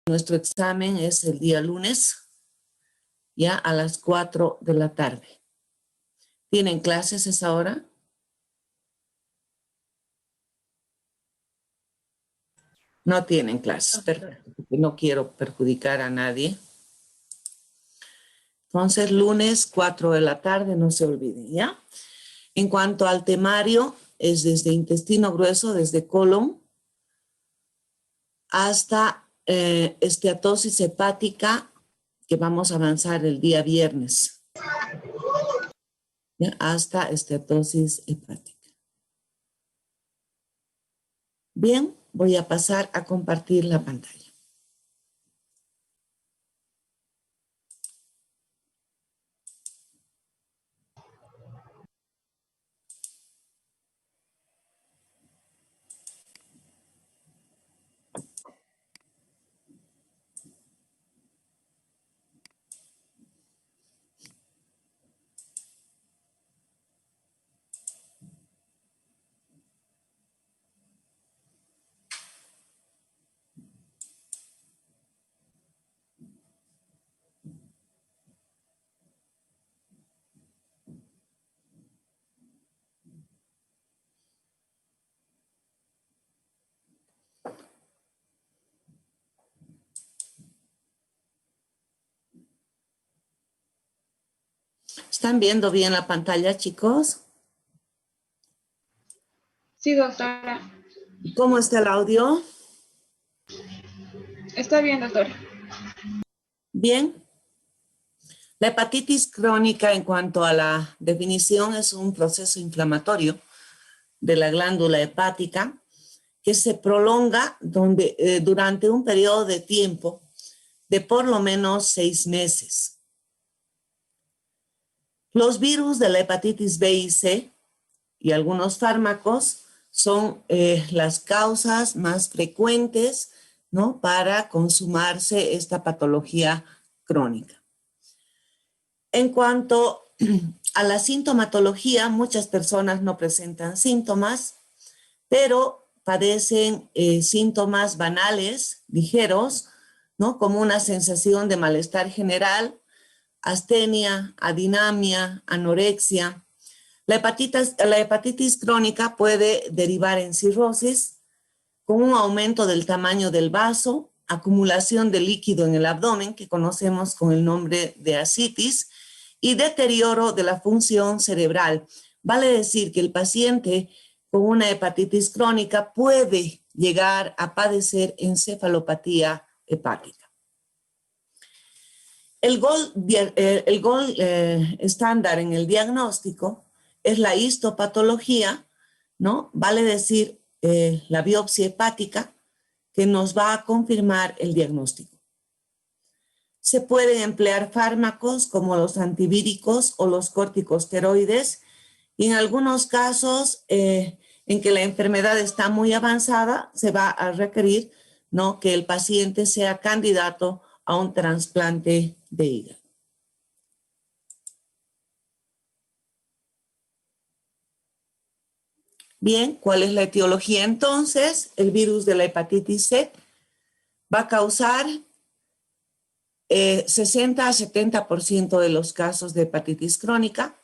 Nuestro examen es el día lunes, ya a las 4 de la tarde. ¿Tienen clases a esa hora? No tienen clases, perfecto, porque no quiero perjudicar a nadie. Entonces, lunes 4 de la tarde, no se olviden, ¿ya? En cuanto al temario, es desde intestino grueso, desde colon, hasta esteatosis hepática, que vamos a avanzar el día viernes, ¿ya? Hasta esteatosis hepática. Bien, voy a pasar a compartir la pantalla. ¿Están viendo bien la pantalla, chicos? Sí, doctora. ¿Cómo está el audio? Está bien, doctora. Bien. La hepatitis crónica, en cuanto a la definición, es un proceso inflamatorio de la glándula hepática que se prolonga durante un periodo de tiempo de por lo menos 6 meses. Los virus de la hepatitis B y C y algunos fármacos son las causas más frecuentes, ¿no?, para consumarse esta patología crónica. En cuanto a la sintomatología, muchas personas no presentan síntomas, pero padecen síntomas banales, ligeros, ¿no?, como una sensación de malestar general, astenia, adinamia, anorexia. La hepatitis crónica puede derivar en cirrosis, con un aumento del tamaño del vaso, acumulación de líquido en el abdomen, que conocemos con el nombre de ascitis, y deterioro de la función cerebral. Vale decir que el paciente con una hepatitis crónica puede llegar a padecer encefalopatía hepática. El gol estándar en el diagnóstico es la histopatología, ¿no? Vale decir la biopsia hepática, que nos va a confirmar el diagnóstico. Se pueden emplear fármacos como los antivíricos o los corticosteroides, y en algunos casos en que la enfermedad está muy avanzada, se va a requerir, ¿no?, que el paciente sea candidato a un trasplante de hígado. Bien, ¿cuál es la etiología entonces? El virus de la hepatitis C va a causar 60 a 70% de los casos de hepatitis crónica,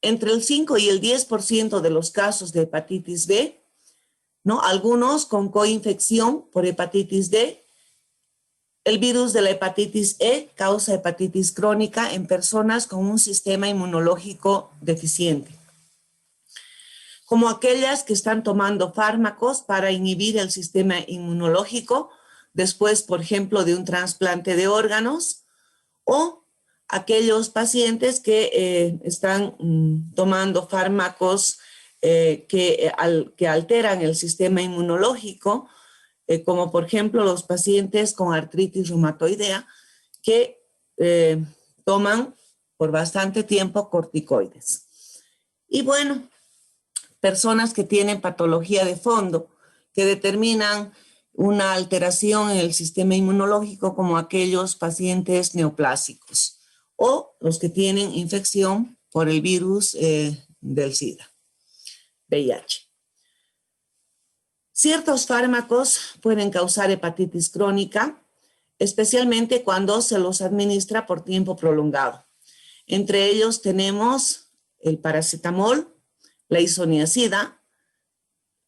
entre el 5 y el 10% de los casos de hepatitis B, ¿no?, algunos con coinfección por hepatitis D. El virus de la hepatitis E causa hepatitis crónica en personas con un sistema inmunológico deficiente, como aquellas que están tomando fármacos para inhibir el sistema inmunológico después, por ejemplo, de un trasplante de órganos, o aquellos pacientes que están tomando fármacos que alteran el sistema inmunológico, como por ejemplo los pacientes con artritis reumatoidea que toman por bastante tiempo corticoides. Y bueno, personas que tienen patología de fondo, que determinan una alteración en el sistema inmunológico, como aquellos pacientes neoplásicos o los que tienen infección por el virus del SIDA, VIH. Ciertos fármacos pueden causar hepatitis crónica, especialmente cuando se los administra por tiempo prolongado. Entre ellos tenemos el paracetamol, la isoniazida,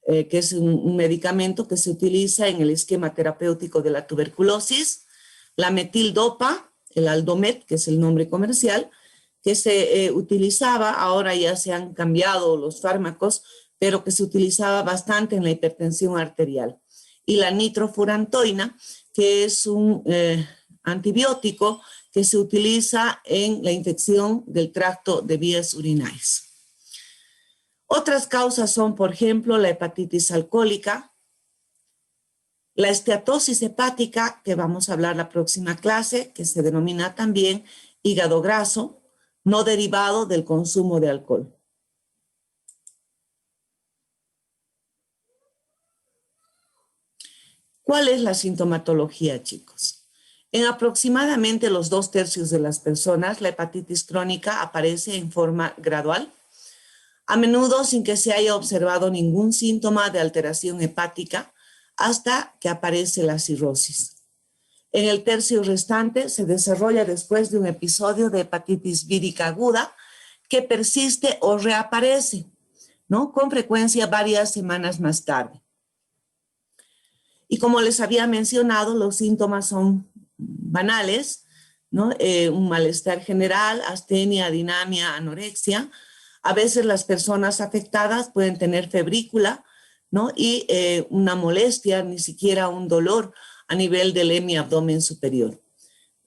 que es un medicamento que se utiliza en el esquema terapéutico de la tuberculosis, la metildopa, el Aldomet, que es el nombre comercial, que se utilizaba, ahora ya se han cambiado los fármacos, pero que se utilizaba bastante en la hipertensión arterial. Y la nitrofurantoína, que es un antibiótico que se utiliza en la infección del tracto de vías urinarias. Otras causas son, por ejemplo, la hepatitis alcohólica, la esteatosis hepática, que vamos a hablar la próxima clase, que se denomina también hígado graso, no derivado del consumo de alcohol. ¿Cuál es la sintomatología, chicos? En aproximadamente los 2/3 de las personas, la hepatitis crónica aparece en forma gradual, a menudo sin que se haya observado ningún síntoma de alteración hepática hasta que aparece la cirrosis. En el tercio restante se desarrolla después de un episodio de hepatitis vírica aguda que persiste o reaparece, ¿no? Con frecuencia varias semanas más tarde. Y como les había mencionado, los síntomas son banales, ¿no? Un malestar general, astenia, adinamia, anorexia. A veces las personas afectadas pueden tener febrícula, ¿no? Y una molestia, ni siquiera un dolor a nivel del hemiabdomen superior.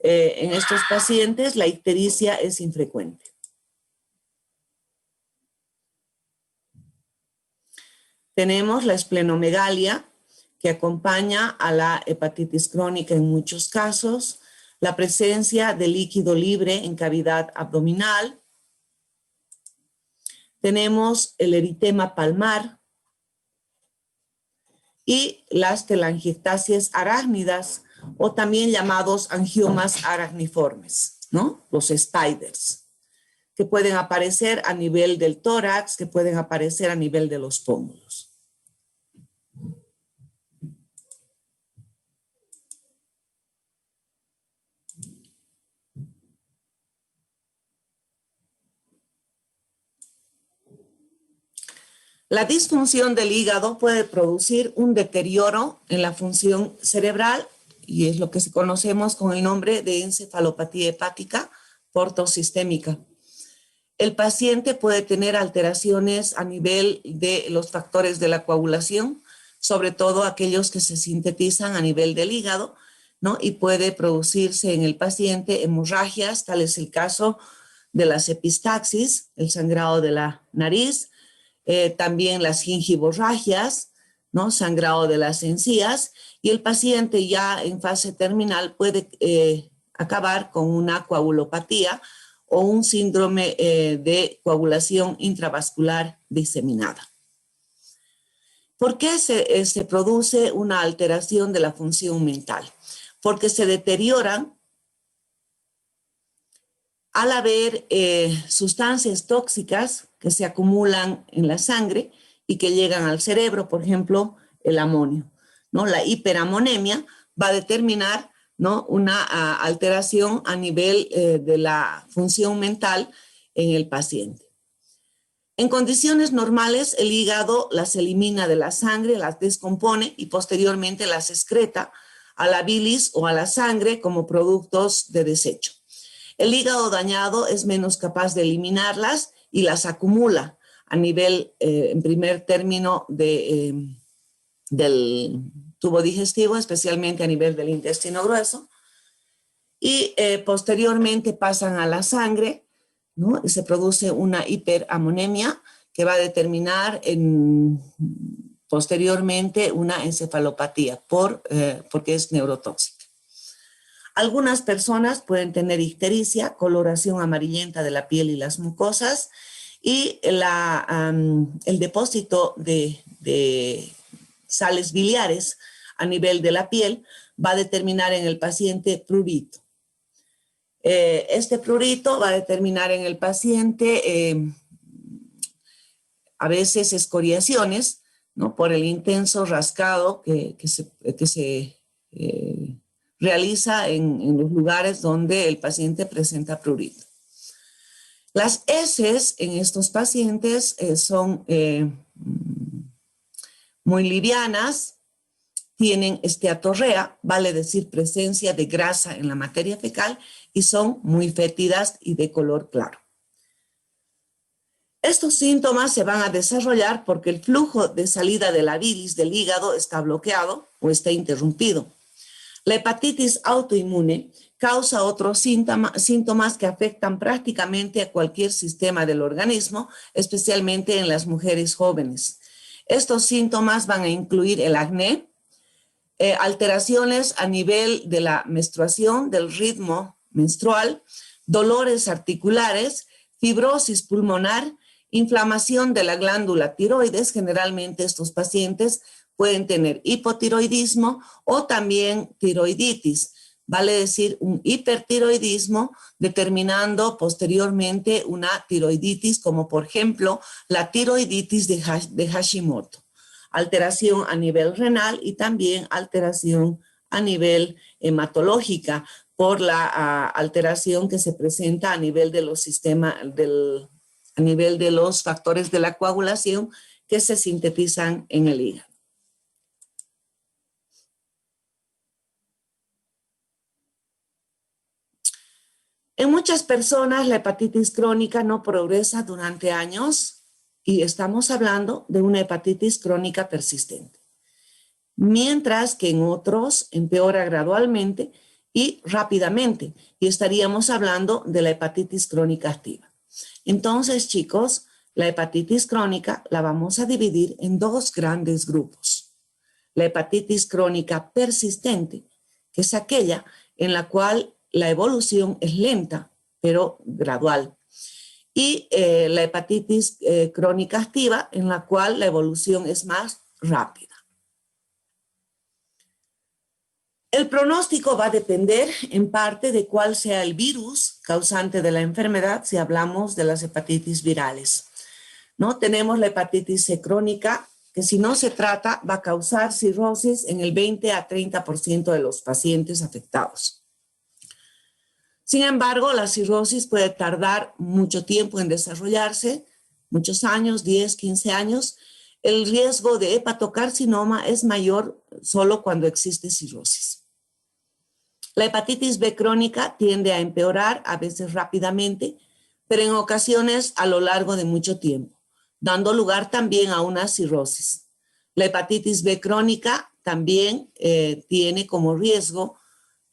En estos pacientes la ictericia es infrecuente. Tenemos la esplenomegalia, que acompaña a la hepatitis crónica en muchos casos, la presencia de líquido libre en cavidad abdominal. Tenemos el eritema palmar y las telangiectasias arácnidas, o también llamados angiomas aracniformes, ¿no? Los spiders, que pueden aparecer a nivel del tórax, que pueden aparecer a nivel de los pómulos. La disfunción del hígado puede producir un deterioro en la función cerebral y es lo que conocemos con el nombre de encefalopatía hepática portosistémica. El paciente puede tener alteraciones a nivel de los factores de la coagulación, sobre todo aquellos que se sintetizan a nivel del hígado, ¿no? Y puede producirse en el paciente hemorragias, tal es el caso de las epistaxis, el sangrado de la nariz, también las gingivorragias, ¿no? Sangrado de las encías, y el paciente ya en fase terminal puede acabar con una coagulopatía o un síndrome de coagulación intravascular diseminada. ¿Por qué se produce una alteración de la función mental? Porque se deterioran al haber sustancias tóxicas que se acumulan en la sangre y que llegan al cerebro, por ejemplo, el amonio, ¿no? La hiperamonemia va a determinar, ¿no? Una alteración a nivel de la función mental en el paciente. En condiciones normales, el hígado las elimina de la sangre, las descompone y posteriormente las excreta a la bilis o a la sangre como productos de desecho. El hígado dañado es menos capaz de eliminarlas y las acumula a nivel, en primer término, del tubo digestivo, especialmente a nivel del intestino grueso, y posteriormente pasan a la sangre, ¿no? Y se produce una hiperamonemia que va a determinar posteriormente una encefalopatía porque es neurotóxica. Algunas personas pueden tener ictericia, coloración amarillenta de la piel y las mucosas, y el depósito de sales biliares a nivel de la piel va a determinar en el paciente prurito. Este prurito va a determinar en el paciente a veces escoriaciones, ¿no? Por el intenso rascado que se realiza en los lugares donde el paciente presenta prurito. Las heces en estos pacientes son muy livianas, tienen esteatorrea, vale decir presencia de grasa en la materia fecal, y son muy fétidas y de color claro. Estos síntomas se van a desarrollar porque el flujo de salida de la bilis del hígado está bloqueado o está interrumpido. La hepatitis autoinmune causa otros síntomas que afectan prácticamente a cualquier sistema del organismo, especialmente en las mujeres jóvenes. Estos síntomas van a incluir el acné, alteraciones a nivel de la menstruación, del ritmo menstrual, dolores articulares, fibrosis pulmonar, inflamación de la glándula tiroides. Generalmente estos pacientes pueden tener hipotiroidismo o también tiroiditis, vale decir un hipertiroidismo determinando posteriormente una tiroiditis, como por ejemplo la tiroiditis de Hashimoto. Alteración a nivel renal y también alteración a nivel hematológica por la alteración que se presenta a nivel de los a nivel de los factores de la coagulación que se sintetizan en el hígado. En muchas personas la hepatitis crónica no progresa durante años y estamos hablando de una hepatitis crónica persistente, mientras que en otros empeora gradualmente y rápidamente, y estaríamos hablando de la hepatitis crónica activa. Entonces, chicos, la hepatitis crónica la vamos a dividir en dos grandes grupos. La hepatitis crónica persistente, que es aquella en la cual la evolución es lenta, pero gradual. Y la hepatitis crónica activa, en la cual la evolución es más rápida. El pronóstico va a depender en parte de cuál sea el virus causante de la enfermedad, si hablamos de las hepatitis virales, ¿no? Tenemos la hepatitis C crónica, que si no se trata va a causar cirrosis en el 20 a 30% de los pacientes afectados. Sin embargo, la cirrosis puede tardar mucho tiempo en desarrollarse, muchos años, 10, 15 años. El riesgo de hepatocarcinoma es mayor solo cuando existe cirrosis. La hepatitis B crónica tiende a empeorar, a veces rápidamente, pero en ocasiones a lo largo de mucho tiempo, dando lugar también a una cirrosis. La hepatitis B crónica también tiene como riesgo,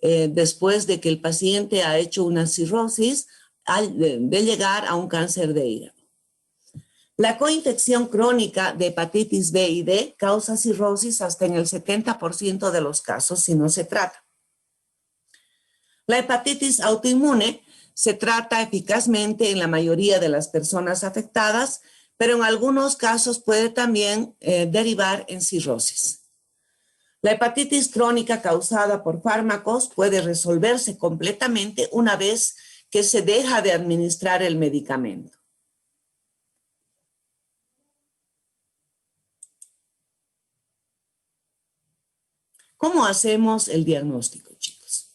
después de que el paciente ha hecho una cirrosis, de llegar a un cáncer de hígado. La coinfección crónica de hepatitis B y D causa cirrosis hasta en el 70% de los casos si no se trata. La hepatitis autoinmune se trata eficazmente en la mayoría de las personas afectadas, pero en algunos casos puede también derivar en cirrosis. La hepatitis crónica causada por fármacos puede resolverse completamente una vez que se deja de administrar el medicamento. ¿Cómo hacemos el diagnóstico, chicos?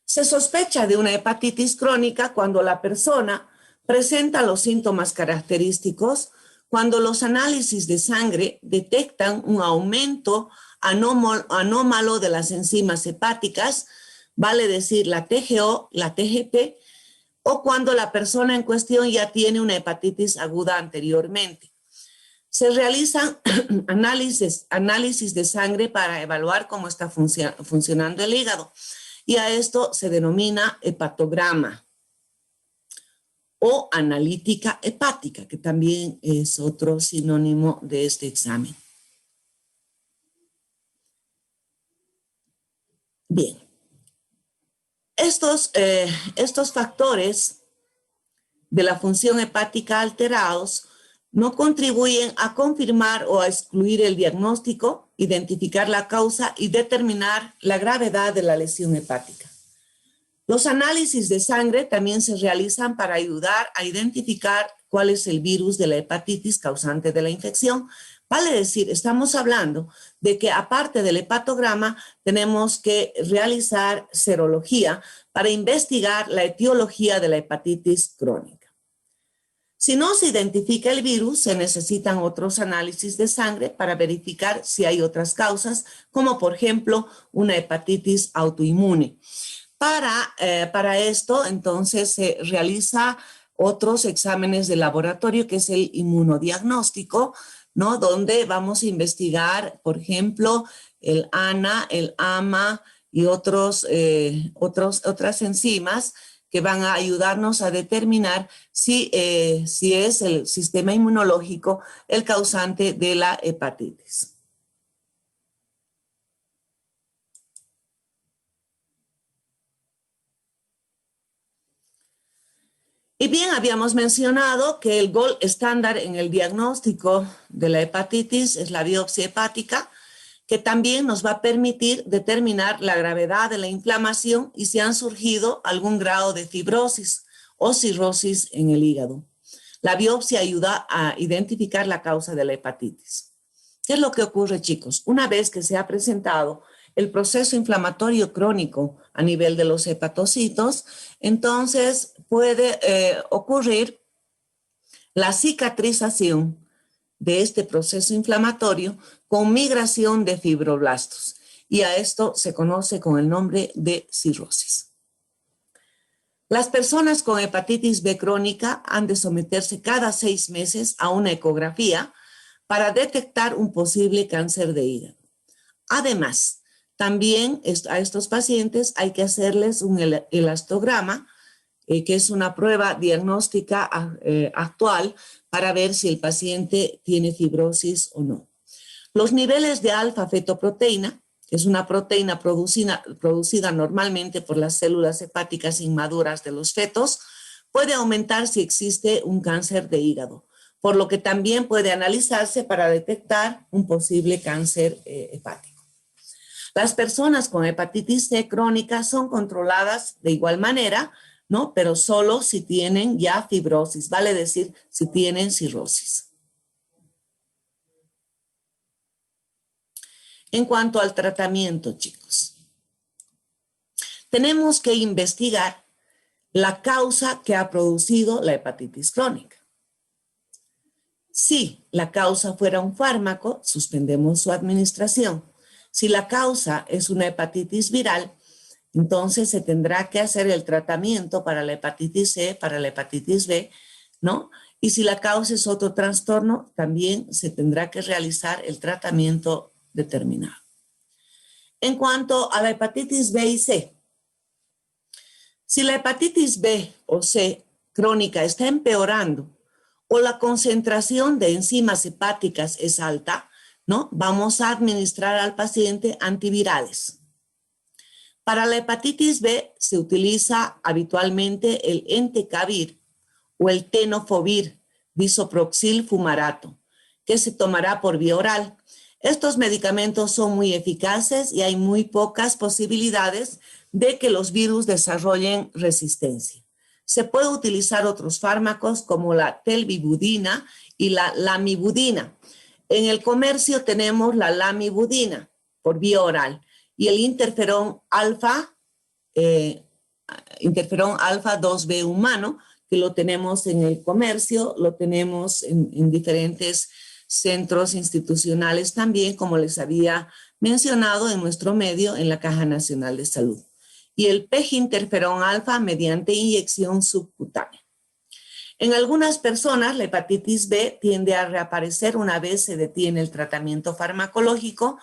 Se sospecha de una hepatitis crónica cuando la persona presenta los síntomas característicos, cuando los análisis de sangre detectan un aumento anómalo de las enzimas hepáticas, vale decir la TGO, la TGP, o cuando la persona en cuestión ya tiene una hepatitis aguda anteriormente. Se realizan análisis de sangre para evaluar cómo está funcionando el hígado, y a esto se denomina hepatograma o analítica hepática, que también es otro sinónimo de este examen. Bien, estos factores de la función hepática alterados no contribuyen a confirmar o a excluir el diagnóstico, identificar la causa y determinar la gravedad de la lesión hepática. Los análisis de sangre también se realizan para ayudar a identificar cuál es el virus de la hepatitis causante de la infección, Vale decir, estamos hablando de que aparte del hepatograma tenemos que realizar serología para investigar la etiología de la hepatitis crónica. Si no se identifica el virus, se necesitan otros análisis de sangre para verificar si hay otras causas, como por ejemplo una hepatitis autoinmune. Para esto, entonces, se realiza otros exámenes de laboratorio, que es el inmunodiagnóstico, ¿no? Donde vamos a investigar, por ejemplo, el ANA, el AMA y otras enzimas que van a ayudarnos a determinar si es el sistema inmunológico el causante de la hepatitis. Y bien, habíamos mencionado que el gold estándar en el diagnóstico de la hepatitis es la biopsia hepática, que también nos va a permitir determinar la gravedad de la inflamación y si han surgido algún grado de fibrosis o cirrosis en el hígado. La biopsia ayuda a identificar la causa de la hepatitis. ¿Qué es lo que ocurre, chicos? Una vez que se ha presentado el proceso inflamatorio crónico a nivel de los hepatocitos, entonces puede ocurrir la cicatrización de este proceso inflamatorio con migración de fibroblastos, y a esto se conoce con el nombre de cirrosis. Las personas con hepatitis B crónica han de someterse cada 6 meses a una ecografía para detectar un posible cáncer de hígado. Además, también a estos pacientes hay que hacerles un elastograma, que es una prueba diagnóstica actual para ver si el paciente tiene fibrosis o no. Los niveles de alfa-fetoproteína, que es una proteína producida normalmente por las células hepáticas inmaduras de los fetos, puede aumentar si existe un cáncer de hígado, por lo que también puede analizarse para detectar un posible cáncer hepático. Las personas con hepatitis C crónica son controladas de igual manera, ¿no? Pero solo si tienen ya fibrosis, vale decir, si tienen cirrosis. En cuanto al tratamiento, chicos, tenemos que investigar la causa que ha producido la hepatitis crónica. Si la causa fuera un fármaco, suspendemos su administración. Si la causa es una hepatitis viral, entonces se tendrá que hacer el tratamiento para la hepatitis C, para la hepatitis B, ¿no? Y si la causa es otro trastorno, también se tendrá que realizar el tratamiento determinado. En cuanto a la hepatitis B y C, si la hepatitis B o C crónica está empeorando o la concentración de enzimas hepáticas es alta, ¿no? Vamos a administrar al paciente antivirales. Para la hepatitis B se utiliza habitualmente el entecavir o el tenofovir, bisoproxil fumarato, que se tomará por vía oral. Estos medicamentos son muy eficaces y hay muy pocas posibilidades de que los virus desarrollen resistencia. Se puede utilizar otros fármacos como la telbibudina y la lamivudina. En el comercio tenemos la lamivudina por vía oral y el interferón alfa 2B humano, que lo tenemos en el comercio, lo tenemos en diferentes centros institucionales también, como les había mencionado en nuestro medio en la Caja Nacional de Salud. Y el PEG-interferón alfa mediante inyección subcutánea. En algunas personas, la hepatitis B tiende a reaparecer una vez se detiene el tratamiento farmacológico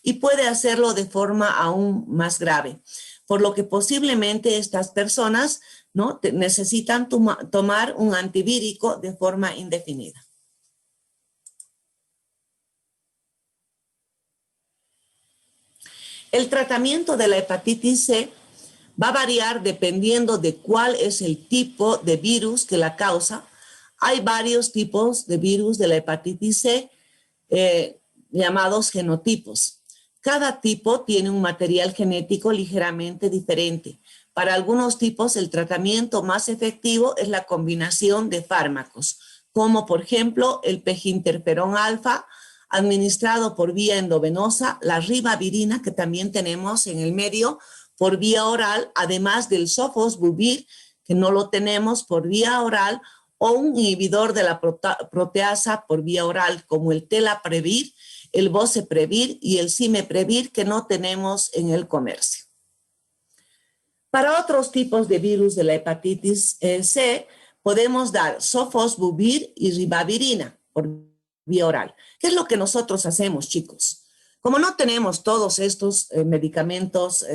y puede hacerlo de forma aún más grave, por lo que posiblemente estas personas, ¿no?, necesitan tomar un antivírico de forma indefinida. El tratamiento de la hepatitis C va a variar dependiendo de cuál es el tipo de virus que la causa. Hay varios tipos de virus de la hepatitis C llamados genotipos. Cada tipo tiene un material genético ligeramente diferente. Para algunos tipos, el tratamiento más efectivo es la combinación de fármacos, como por ejemplo el PEG-interferón alfa, administrado por vía endovenosa, la ribavirina, que también tenemos en el medio, por vía oral, además del sofosbuvir, que no lo tenemos por vía oral, o un inhibidor de la proteasa por vía oral, como el telaprevir, el boceprevir y el cimeprevir, que no tenemos en el comercio. Para otros tipos de virus de la hepatitis C, podemos dar sofosbuvir y ribavirina por vía oral. ¿Qué es lo que nosotros hacemos, chicos? Como no tenemos todos estos medicamentos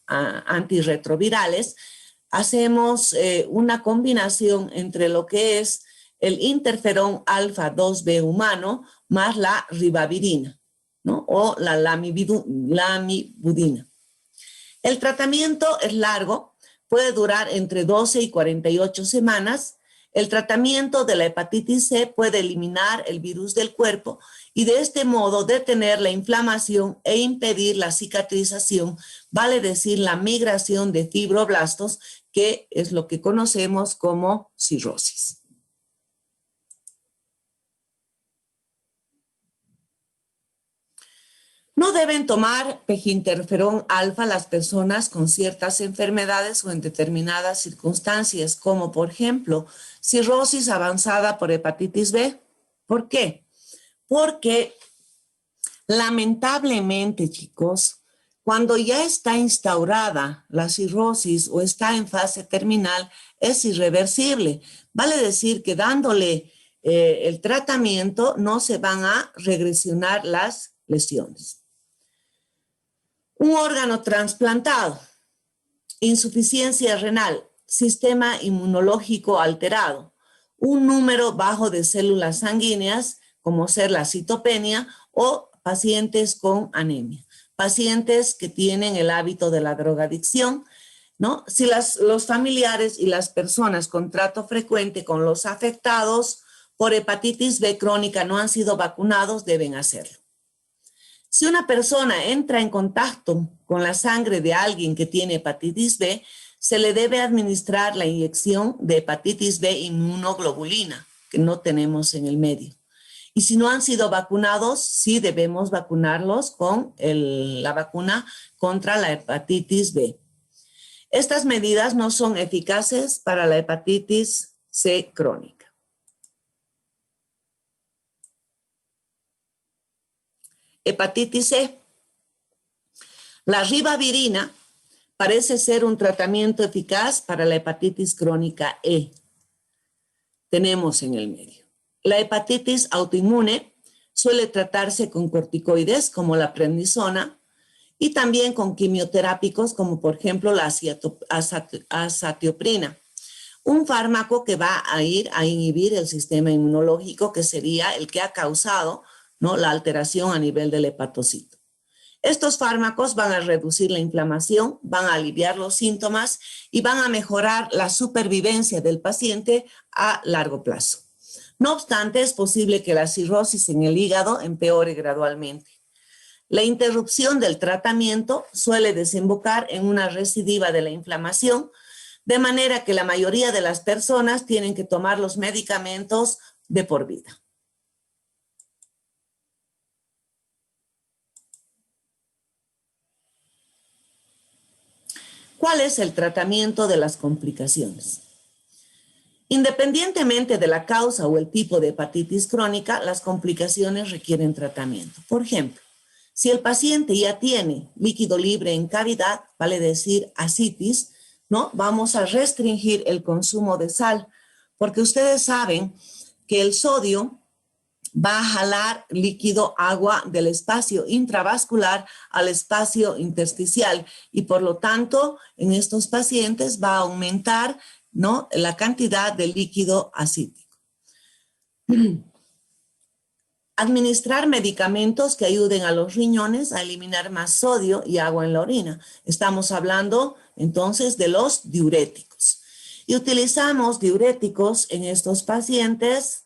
antirretrovirales, hacemos una combinación entre lo que es el interferón alfa 2B humano más la ribavirina, ¿no? O la lamivudina. El tratamiento es largo, puede durar entre 12 y 48 semanas. El tratamiento de la hepatitis C puede eliminar el virus del cuerpo y de este modo detener la inflamación e impedir la cicatrización, vale decir la migración de fibroblastos, que es lo que conocemos como cirrosis. No deben tomar peginterferón alfa las personas con ciertas enfermedades o en determinadas circunstancias, como por ejemplo cirrosis avanzada por hepatitis B. ¿Por qué? Porque lamentablemente, chicos, cuando ya está instaurada la cirrosis o está en fase terminal, es irreversible. Vale decir que dándole el tratamiento no se van a regresionar las lesiones. Un órgano trasplantado, insuficiencia renal, sistema inmunológico alterado, un número bajo de células sanguíneas, como ser la citopenia, o pacientes con anemia, pacientes que tienen el hábito de la drogadicción, ¿no? Si los familiares y las personas con trato frecuente con los afectados por hepatitis B crónica no han sido vacunados, deben hacerlo. Si una persona entra en contacto con la sangre de alguien que tiene hepatitis B, se le debe administrar la inyección de hepatitis B inmunoglobulina, que no tenemos en el medio. Y si no han sido vacunados, sí debemos vacunarlos con la vacuna contra la hepatitis B. Estas medidas no son eficaces para la hepatitis C crónica. Hepatitis C. La ribavirina parece ser un tratamiento eficaz para la hepatitis crónica E. Tenemos en el medio. La hepatitis autoinmune suele tratarse con corticoides como la prednisona y también con quimioterápicos como por ejemplo la azatioprina, un fármaco que va a ir a inhibir el sistema inmunológico, que sería el que ha causado, ¿no?, la alteración a nivel del hepatocito. Estos fármacos van a reducir la inflamación, van a aliviar los síntomas y van a mejorar la supervivencia del paciente a largo plazo. No obstante, es posible que la cirrosis en el hígado empeore gradualmente. La interrupción del tratamiento suele desembocar en una recidiva de la inflamación, de manera que la mayoría de las personas tienen que tomar los medicamentos de por vida. ¿Cuál es el tratamiento de las complicaciones? Independientemente de la causa o el tipo de hepatitis crónica, las complicaciones requieren tratamiento. Por ejemplo, si el paciente ya tiene líquido libre en cavidad, vale decir ascitis, ¿no?, vamos a restringir el consumo de sal, porque ustedes saben que el sodio va a jalar líquido agua del espacio intravascular al espacio intersticial y por lo tanto en estos pacientes va a aumentar, ¿no?, la cantidad de líquido ascítico. Administrar medicamentos que ayuden a los riñones a eliminar más sodio y agua en la orina. Estamos hablando entonces de los diuréticos. Y utilizamos diuréticos en estos pacientes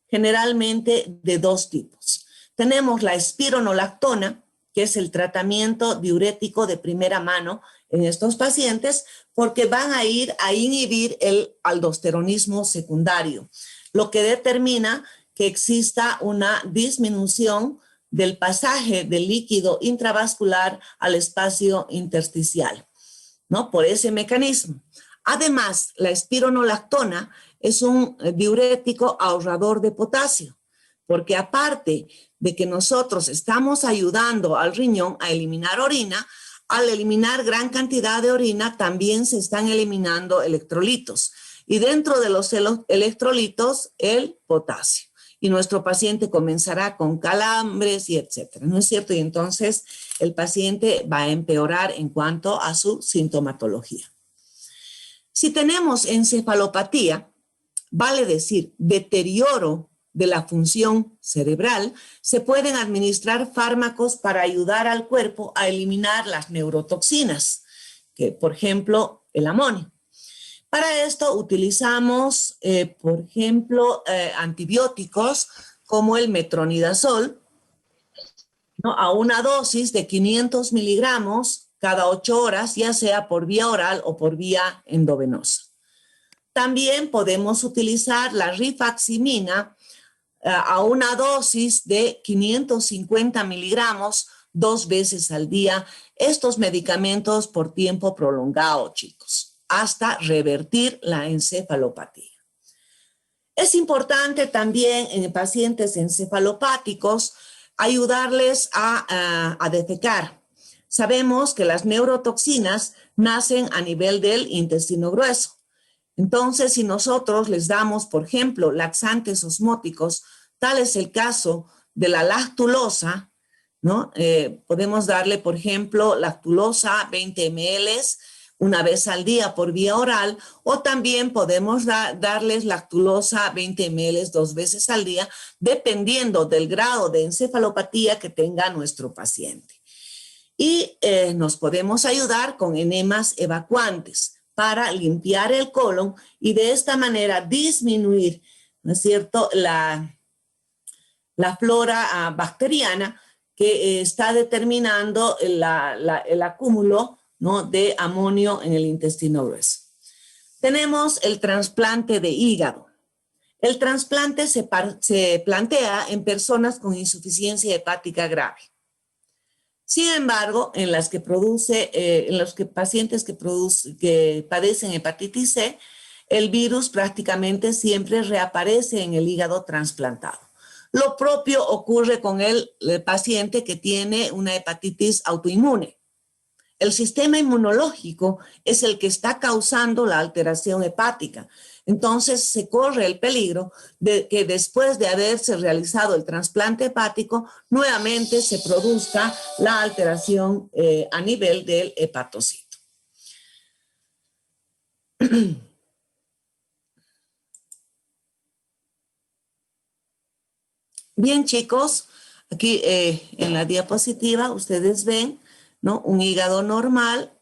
generalmente de dos tipos. Tenemos la espironolactona, que es el tratamiento diurético de primera mano en estos pacientes, porque van a ir a inhibir el aldosteronismo secundario, lo que determina que exista una disminución del pasaje del líquido intravascular al espacio intersticial, ¿no? Por ese mecanismo. Además, la espironolactona es un diurético ahorrador de potasio, porque aparte de que nosotros estamos ayudando al riñón a eliminar orina, al eliminar gran cantidad de orina también se están eliminando electrolitos. Y dentro de los electrolitos, el potasio. Y nuestro paciente comenzará con calambres y etcétera, ¿no es cierto? Y entonces el paciente va a empeorar en cuanto a su sintomatología. Si tenemos encefalopatía, vale decir deterioro de la función cerebral, se pueden administrar fármacos para ayudar al cuerpo a eliminar las neurotoxinas, que por ejemplo el amonio. Para esto utilizamos, por ejemplo, antibióticos como el metronidazol, ¿no? A una dosis de 500 miligramos cada 8 horas, ya sea por vía oral o por vía endovenosa. También podemos utilizar la rifaximina a una dosis de 550 miligramos 2 veces al día. Estos medicamentos por tiempo prolongado, chicos, hasta revertir la encefalopatía. Es importante también en pacientes encefalopáticos ayudarles a defecar. Sabemos que las neurotoxinas nacen a nivel del intestino grueso. Entonces, si nosotros les damos, por ejemplo, laxantes osmóticos, tal es el caso de la lactulosa, ¿no? Podemos darle, por ejemplo, lactulosa 20 ml una vez al día por vía oral, o también podemos darles lactulosa 20 ml 2 veces al día, dependiendo del grado de encefalopatía que tenga nuestro paciente. Y nos podemos ayudar con enemas evacuantes para limpiar el colon y de esta manera disminuir, ¿no es cierto?, la flora bacteriana que está determinando el acúmulo, ¿no?, de amonio en el intestino grueso. Tenemos el trasplante de hígado. El trasplante se plantea en personas con insuficiencia hepática grave. Sin embargo, en los pacientes que padecen hepatitis C, el virus prácticamente siempre reaparece en el hígado trasplantado. Lo propio ocurre con el paciente que tiene una hepatitis autoinmune. El sistema inmunológico es el que está causando la alteración hepática. Entonces se corre el peligro de que después de haberse realizado el trasplante hepático, nuevamente se produzca la alteración a nivel del hepatocito. Bien, chicos, aquí en la diapositiva ustedes ven, ¿no?, un hígado normal,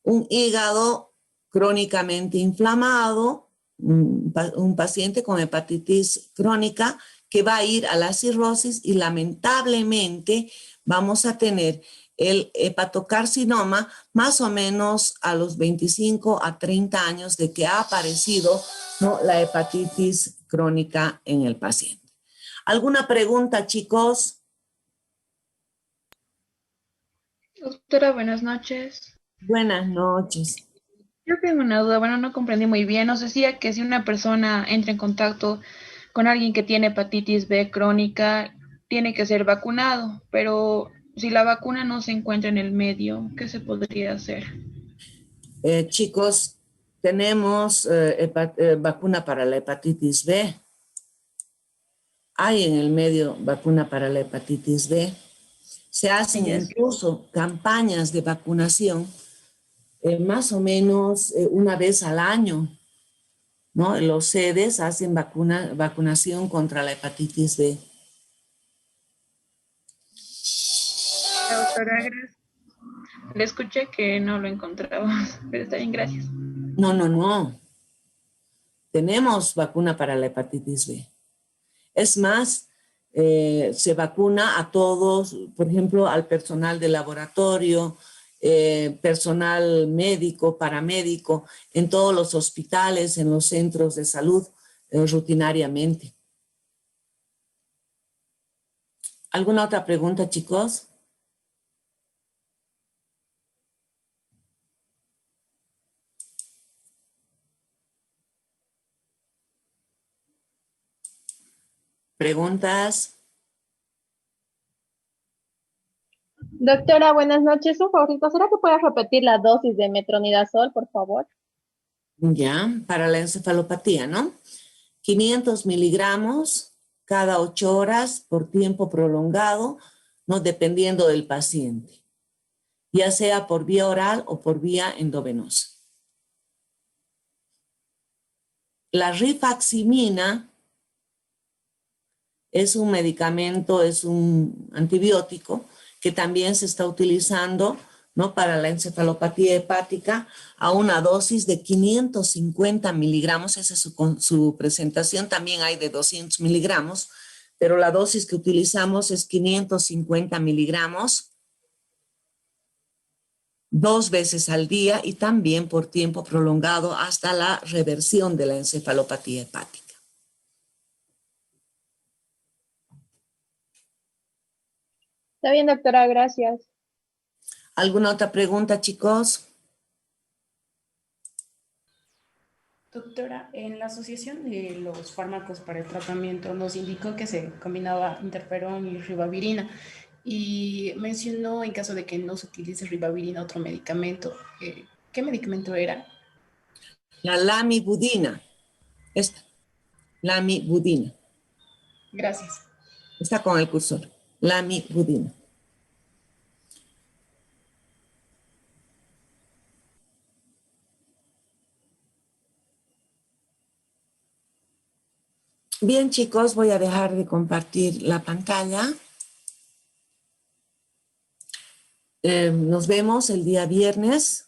un hígado crónicamente inflamado, un paciente con hepatitis crónica que va a ir a la cirrosis y lamentablemente vamos a tener el hepatocarcinoma más o menos a los 25 a 30 años de que ha aparecido, ¿no?, la hepatitis crónica en el paciente. ¿Alguna pregunta, chicos? Doctora, buenas noches. Buenas noches. Yo tengo una duda, bueno, no comprendí muy bien. Nos decía que si una persona entra en contacto con alguien que tiene hepatitis B crónica, tiene que ser vacunado, pero si la vacuna no se encuentra en el medio, ¿qué se podría hacer? Chicos, tenemos vacuna para la hepatitis B. Hay en el medio vacuna para la hepatitis B. Se hacen incluso campañas de vacunación más o menos una vez al año, ¿no? Los sedes hacen vacunación contra la hepatitis B. Doctora, gracias. Le escuché que no lo encontraba, pero está bien, gracias. No. Tenemos vacuna para la hepatitis B. Es más, se vacuna a todos, por ejemplo, al personal de laboratorio, personal médico, paramédico, en todos los hospitales, en los centros de salud, rutinariamente. ¿Alguna otra pregunta, chicos? ¿Preguntas? Doctora, buenas noches. Un favorito, ¿será que puedes repetir la dosis de metronidazol, por favor? Ya, para la encefalopatía, ¿no? 500 miligramos cada 8 horas por tiempo prolongado, ¿no? Dependiendo del paciente, ya sea por vía oral o por vía endovenosa. La rifaximina es un medicamento, es un antibiótico que también se está utilizando, ¿no? Para la encefalopatía hepática a una dosis de 550 miligramos. Esa es su presentación. También hay de 200 miligramos, pero la dosis que utilizamos es 550 miligramos 2 veces al día y también por tiempo prolongado hasta la reversión de la encefalopatía hepática. Está bien, doctora, gracias. ¿Alguna otra pregunta, chicos? Doctora, en la asociación de los fármacos para el tratamiento nos indicó que se combinaba interferón y ribavirina y mencionó en caso de que no se utilice ribavirina otro medicamento. ¿Qué medicamento era? La lamivudina. Esta, lamivudina. Gracias. Está con el cursor. Lamivudina. Bien, chicos, voy a dejar de compartir la pantalla. Nos vemos el día viernes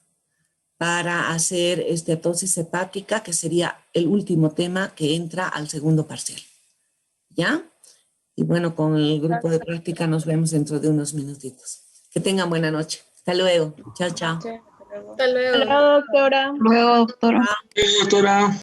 para hacer esteatosis hepática, que sería el último tema que entra al segundo parcial. ¿Ya? Y bueno, con el grupo de práctica nos vemos dentro de unos minutitos. Que tengan buena noche. Hasta luego. Chao, chao. Sí, hasta luego. Hasta luego, doctora. Luego, doctora. Doctora.